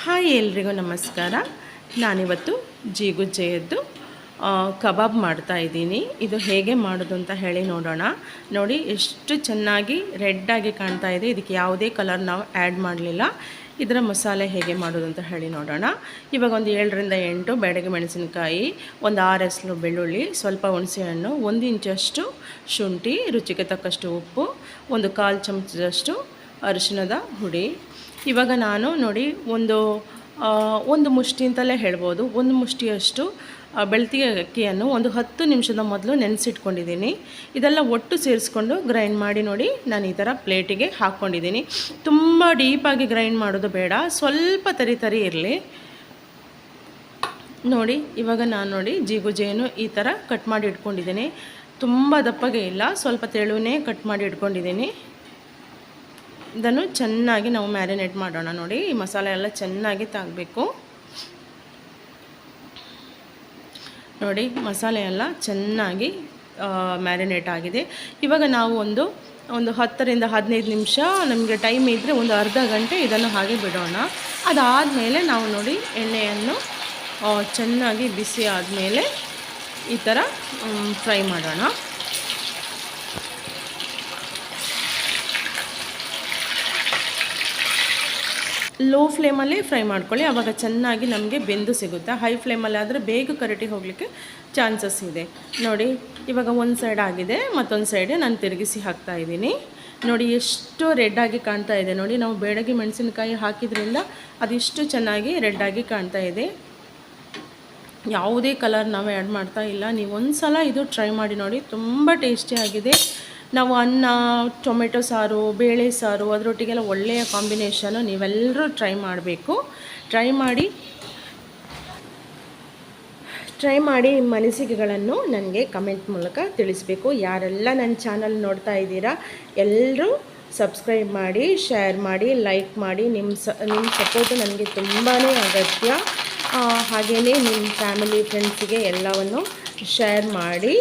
Hi ಎಲ್ರಿಗೂ ನಮಸ್ಕಾರ. ನಾನಿವತ್ತು ಜೀಗುಜ್ಜೆಯದ್ದು ಕಬಾಬ್ ಮಾಡ್ತಾಯಿದ್ದೀನಿ. ಇದು ಹೇಗೆ ಮಾಡೋದು ಅಂತ ಹೇಳಿ ನೋಡೋಣ. ನೋಡಿ ಎಷ್ಟು ಚೆನ್ನಾಗಿ ರೆಡ್ಡಾಗಿ ಕಾಣ್ತಾ ಇದೆ. ಇದಕ್ಕೆ ಯಾವುದೇ ಕಲರ್ ನಾವು ಆ್ಯಡ್ ಮಾಡಲಿಲ್ಲ. ಇದರ ಮಸಾಲೆ ಹೇಗೆ ಮಾಡೋದು ಅಂತ ಹೇಳಿ ನೋಡೋಣ. ಇವಾಗ ಒಂದು 7ರಿಂದ 8 ಬೆಡಗೆ ಮೆಣಸಿನಕಾಯಿ, ಒಂದು 6 ಎಸಳು ಬೆಳ್ಳುಳ್ಳಿ, ಸ್ವಲ್ಪ ಹುಣಸೆಹಣ್ಣು, 1 ಇಂಚಷ್ಟು ಶುಂಠಿ, ರುಚಿಗೆ ತಕ್ಕಷ್ಟು ಉಪ್ಪು, ಒಂದು 1/4 ಚಮಚದಷ್ಟು ಅರಿಶಿಣದ ಹುಡಿ. ಇವಾಗ ನಾನು ನೋಡಿ ಒಂದು ಮುಷ್ಟಿ ಅಂತಲೇ ಹೇಳ್ಬೋದು, ಒಂದು ಮುಷ್ಟಿಯಷ್ಟು ಬೆಳ್ತಿಗೆ ಅಕ್ಕಿಯನ್ನು ಒಂದು 10 ನಿಮಿಷದ ಮೊದಲು ನೆನೆಸಿಟ್ಕೊಂಡಿದ್ದೀನಿ. ಇದೆಲ್ಲ ಒಟ್ಟು ಸೇರಿಸ್ಕೊಂಡು ಗ್ರೈಂಡ್ ಮಾಡಿ ನೋಡಿ ನಾನು ಈ ಥರ ಪ್ಲೇಟಿಗೆ ಹಾಕ್ಕೊಂಡಿದ್ದೀನಿ. ತುಂಬ ಡೀಪಾಗಿ ಗ್ರೈಂಡ್ ಮಾಡೋದು ಬೇಡ, ಸ್ವಲ್ಪ ತರಿ ಇರಲಿ. ನೋಡಿ ಇವಾಗ ನಾನು ನೋಡಿ ಜೀಗುಜೆಯನ್ನು ಈ ಥರ ಕಟ್ ಮಾಡಿ ಇಟ್ಕೊಂಡಿದ್ದೀನಿ. ತುಂಬ ದಪ್ಪಗೆ ಇಲ್ಲ, ಸ್ವಲ್ಪ ತೆಳುವೇ ಕಟ್ ಮಾಡಿ ಇಟ್ಕೊಂಡಿದ್ದೀನಿ. ಇದನ್ನು ಚೆನ್ನಾಗಿ ನಾವು ಮ್ಯಾರಿನೇಟ್ ಮಾಡೋಣ. ನೋಡಿ ಈ ಮಸಾಲೆ ಎಲ್ಲ ಚೆನ್ನಾಗಿ ತಾಗಬೇಕು. ನೋಡಿ ಮಸಾಲೆ ಎಲ್ಲ ಚೆನ್ನಾಗಿ ಮ್ಯಾರಿನೇಟ್ ಆಗಿದೆ. ಇವಾಗ ನಾವು ಒಂದು 10ರಿಂದ 15 ನಿಮಿಷ ನಮಗೆ ಟೈಮ್ ಇದ್ದರೆ ಒಂದು ಅರ್ಧ ಗಂಟೆ ಇದನ್ನು ಹಾಗೆ ಬಿಡೋಣ. ಅದಾದಮೇಲೆ ನಾವು ನೋಡಿ ಎಣ್ಣೆಯನ್ನು ಚೆನ್ನಾಗಿ ಬಿಸಿ ಆದಮೇಲೆ ಈ ಥರ ಫ್ರೈ ಮಾಡೋಣ. ಲೋ ಫ್ಲೇಮಲ್ಲೇ ಫ್ರೈ ಮಾಡ್ಕೊಳ್ಳಿ, ಆವಾಗ ಚೆನ್ನಾಗಿ ನಮಗೆ ಬೆಂದು ಸಿಗುತ್ತೆ. ಹೈ ಫ್ಲೇಮಲ್ಲಿ ಆದರೆ ಬೇಗ ಕರಟಿ ಹೋಗಲಿಕ್ಕೆ ಚಾನ್ಸಸ್ ಇದೆ. ನೋಡಿ ಇವಾಗ ಒಂದು ಸೈಡ್ ಆಗಿದೆ, ಮತ್ತೊಂದು ಸೈಡ್ ನಾನು ತಿರುಗಿಸಿ ಹಾಕ್ತಾಯಿದ್ದೀನಿ. ನೋಡಿ ಎಷ್ಟು ರೆಡ್ಡಾಗಿ ಕಾಣ್ತಾ ಇದೆ. ನೋಡಿ ನಾವು ಬೇಡಗಿ ಮೆಣಸಿನಕಾಯಿ ಹಾಕಿದ್ರಿಂದ ಅದಿಷ್ಟು ಚೆನ್ನಾಗಿ ರೆಡ್ಡಾಗಿ ಕಾಣ್ತಾ ಇದೆ. ಯಾವುದೇ ಕಲರ್ ನಾವು ಆ್ಯಡ್ ಮಾಡ್ತಾ ಇಲ್ಲ. ನೀವು ಒಂದು ಸಲ ಇದು ಟ್ರೈ ಮಾಡಿ ನೋಡಿ, ತುಂಬ ಟೇಸ್ಟಿಯಾಗಿದೆ. ನಾವು ಅನ್ನ, ಟೊಮೆಟೊ ಸಾರು, ಬೇಳೆ ಸಾರು ಅದರೊಟ್ಟಿಗೆಲ್ಲ ಒಳ್ಳೆಯ ಕಾಂಬಿನೇಷನು. ನೀವೆಲ್ಲರೂ ಟ್ರೈ ಮಾಡಬೇಕು. ಟ್ರೈ ಮಾಡಿ ನಿಮ್ಮ ಅನಿಸಿಕೆಗಳನ್ನು ನನಗೆ ಕಮೆಂಟ್ ಮೂಲಕ ತಿಳಿಸಬೇಕು. ಯಾರೆಲ್ಲ ನನ್ನ ಚಾನಲ್ ನೋಡ್ತಾ ಇದ್ದೀರಾ ಎಲ್ಲರೂ ಸಬ್ಸ್ಕ್ರೈಬ್ ಮಾಡಿ, ಶೇರ್ ಮಾಡಿ, ಲೈಕ್ ಮಾಡಿ. ನಿಮ್ಮ ಸಪೋರ್ಟು ನನಗೆ ತುಂಬಾ ಅಗತ್ಯ. ಹಾಗೆಯೇ ನಿಮ್ಮ ಫ್ಯಾಮಿಲಿ, ಫ್ರೆಂಡ್ಸಿಗೆ ಎಲ್ಲವನ್ನು ಶೇರ್ ಮಾಡಿ.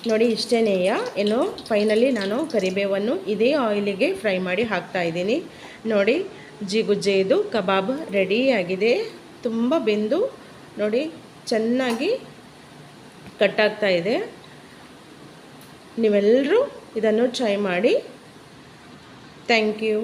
ನೋಡಿ ಇಷ್ಟೇನೆಯ ಏನು ಫೈನಲಿ ನಾನು ಕರಿಬೇವನ್ನು ಇದೇ ಆಯಿಲಿಗೆ ಫ್ರೈ ಮಾಡಿ ಹಾಕ್ತಾಯಿದ್ದೀನಿ. ನೋಡಿ ಜೀಗುಜ್ಜೆದು ಕಬಾಬ್ ರೆಡಿಯಾಗಿದೆ. ತುಂಬ ಬೆಂದು ನೋಡಿ ಚೆನ್ನಾಗಿ ಕಟ್ಟಾಗ್ತಾ ಇದೆ. ನೀವೆಲ್ಲರೂ ಇದನ್ನು ಟ್ರೈ ಮಾಡಿ. Thank you.